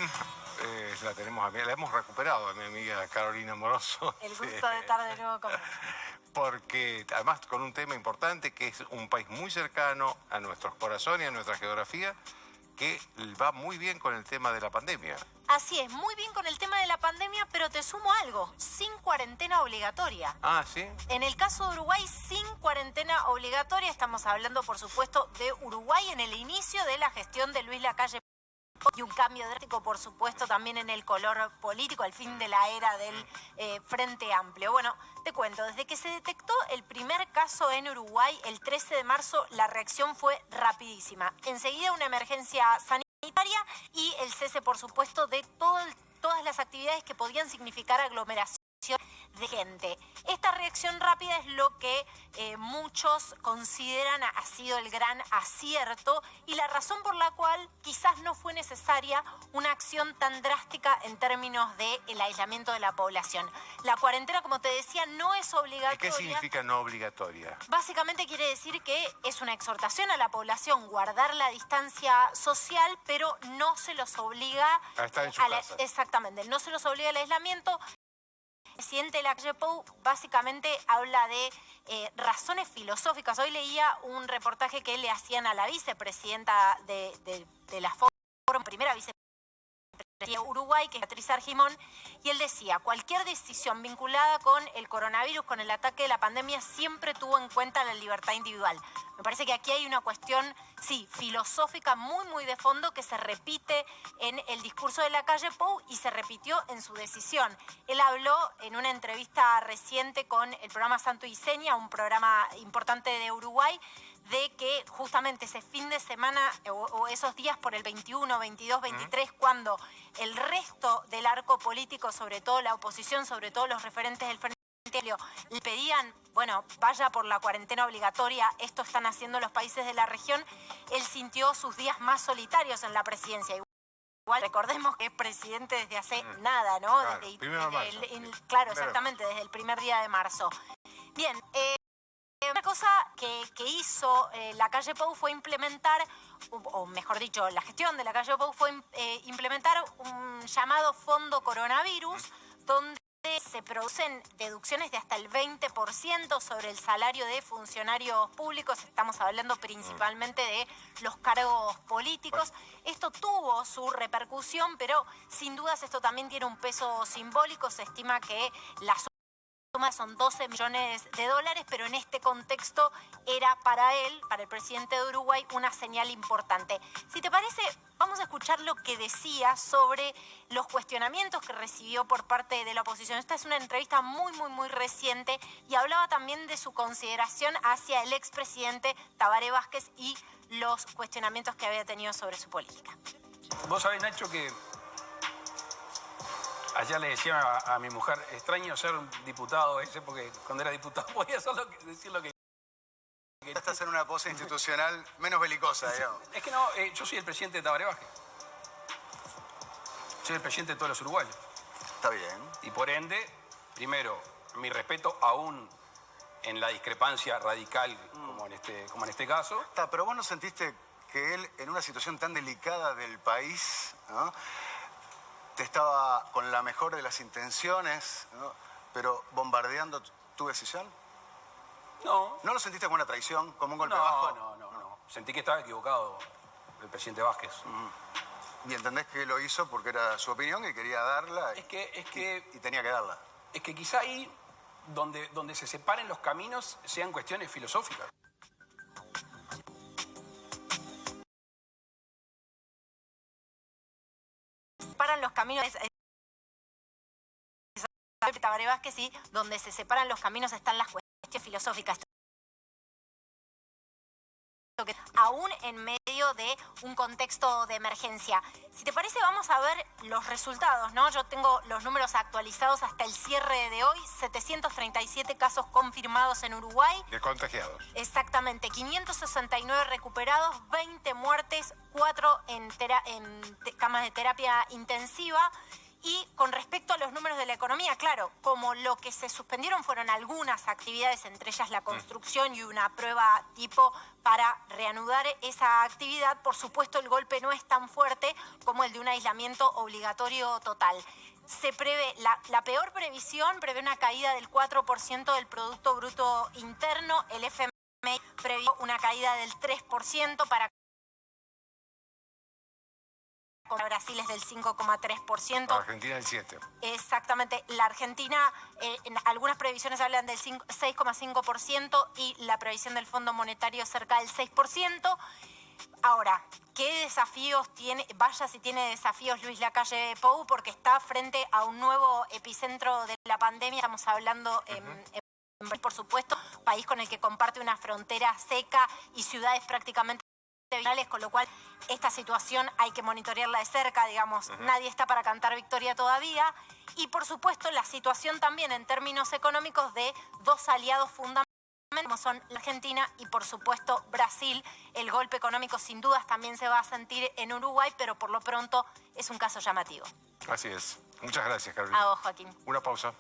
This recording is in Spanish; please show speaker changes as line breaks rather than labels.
bien. La tenemos a mí, la hemos recuperado a mi amiga Carolina Moroso.
El gusto de estar de nuevo con
Porque además con un tema importante que es un país muy cercano a nuestros corazones y a nuestra geografía, que va muy bien con el tema de la pandemia.
Así es, muy bien con el tema de la pandemia, pero te sumo algo, sin cuarentena obligatoria.
Ah, ¿sí?
En el caso de Uruguay, sin cuarentena obligatoria, estamos hablando, por supuesto, de Uruguay en el inicio de la gestión de Luis Lacalle y un cambio drástico, por supuesto, también en el color político, al fin de la era del Frente Amplio. Bueno, te cuento, desde que se detectó el primer caso en Uruguay, el 13 de marzo, la reacción fue rapidísima. Enseguida una emergencia sanitaria y el cese, por supuesto, de todas las actividades que podían significar aglomeración de gente. Esta reacción rápida es lo que muchos consideran ha sido el gran acierto y la razón por la cual quizás no fue necesaria una acción tan drástica en términos del aislamiento de la población. La cuarentena, como te decía, no es obligatoria.
¿Y qué significa no obligatoria?
Básicamente quiere decir que es una exhortación a la población guardar la distancia social, pero no se los obliga
a estar en su casa.
Exactamente, no se los obliga al aislamiento. El presidente Lacalle Pou básicamente habla de razones filosóficas. Hoy leía un reportaje que le hacían a la vicepresidenta de la Fórum, primera vicepresidenta de Uruguay, que es Beatriz Argimón, y él decía, cualquier decisión vinculada con el coronavirus, con el ataque de la pandemia, siempre tuvo en cuenta la libertad individual. Me parece que aquí hay una cuestión, sí, filosófica muy de fondo que se repite en el discurso de Lacalle Pou y se repitió en su decisión. Él habló en una entrevista reciente con el programa Santo y Seña, un programa importante de Uruguay, de que justamente ese fin de semana o esos días por el 21, 22, 23, cuando el resto del arco político, sobre todo la oposición, sobre todo los referentes del Frente Amplio, le pedían, bueno, vaya por la cuarentena obligatoria, esto están haciendo los países de la región, él sintió sus días más solitarios en la presidencia. Igual recordemos que es presidente desde hace nada, ¿no?
Claro, primero de marzo.
Claro, exactamente, desde el primer día de marzo. Bien, una cosa que hizo Lacalle Pou fue implementar, o mejor dicho, la gestión de Lacalle Pou fue implementar un llamado Fondo Coronavirus, donde se producen deducciones de hasta el 20% sobre el salario de funcionarios públicos. Estamos hablando principalmente de los cargos políticos. Esto tuvo su repercusión, pero sin dudas esto también tiene un peso simbólico. Se estima que la suma son 12 millones de dólares, pero en este contexto era para él, para el presidente de Uruguay, una señal importante. Si te parece, vamos a escuchar lo que decía sobre los cuestionamientos que recibió por parte de la oposición. Esta es una entrevista muy reciente y hablaba también de su consideración hacia el expresidente Tabaré Vázquez y los cuestionamientos que había tenido sobre su política.
Vos sabés, Nacho, que ayer le decía a mi mujer, extraño ser un diputado ese, porque cuando era diputado podía decir lo que...
Estás en una pose institucional menos belicosa, digamos.
Es que no, yo soy el presidente de Tabaré Vázquez. Soy el presidente de todos los uruguayos.
Está bien.
Y por ende, primero, mi respeto aún en la discrepancia radical como en este caso.
Está, pero vos no sentiste que él, en una situación tan delicada del país, ¿no?, te estaba con la mejor de las intenciones, ¿no?, pero bombardeando tu decisión.
No.
¿No lo sentiste como una traición, como un golpe bajo?
No. Sentí que estaba equivocado el presidente Vázquez.
Y entendés que lo hizo porque era su opinión y quería darla.
Es que
y tenía que darla.
Es que quizá ahí donde se separen los caminos sean cuestiones filosóficas.
Separan los caminos, Tabaré Vázquez, y donde se separan los caminos están las cuestiones filosóficas. Aún en medio de un contexto de emergencia. Si te parece, vamos a ver los resultados, ¿no? Yo tengo los números actualizados hasta el cierre de hoy. 737 casos confirmados en Uruguay.
De contagiados.
Exactamente. 569 recuperados, 20 muertes, 4 en camas de terapia intensiva. Y con respecto a los números de la economía, claro, como lo que se suspendieron fueron algunas actividades, entre ellas la construcción y una prueba tipo para reanudar esa actividad, por supuesto el golpe no es tan fuerte como el de un aislamiento obligatorio total. Se prevé, la peor previsión prevé una caída del 4% del Producto Bruto Interno, el FMI previó una caída del 3% para Brasil es del 5,3%.
Argentina del 7%.
Exactamente. La Argentina, en algunas previsiones hablan del 6,5% y la previsión del Fondo Monetario cerca del 6%. Ahora, ¿qué desafíos tiene? Vaya si tiene desafíos Luis Lacalle Pou, porque está frente a un nuevo epicentro de la pandemia. Estamos hablando, por supuesto, país con el que comparte una frontera seca y ciudades prácticamente vitales, con lo cual esta situación hay que monitorearla de cerca, digamos, nadie está para cantar victoria todavía. Y por supuesto la situación también en términos económicos de dos aliados fundamentales, como son la Argentina y por supuesto Brasil. El golpe económico sin dudas también se va a sentir en Uruguay, pero por lo pronto es un caso llamativo.
Así es. Muchas gracias, Carolina.
A vos, Joaquín.
Una pausa.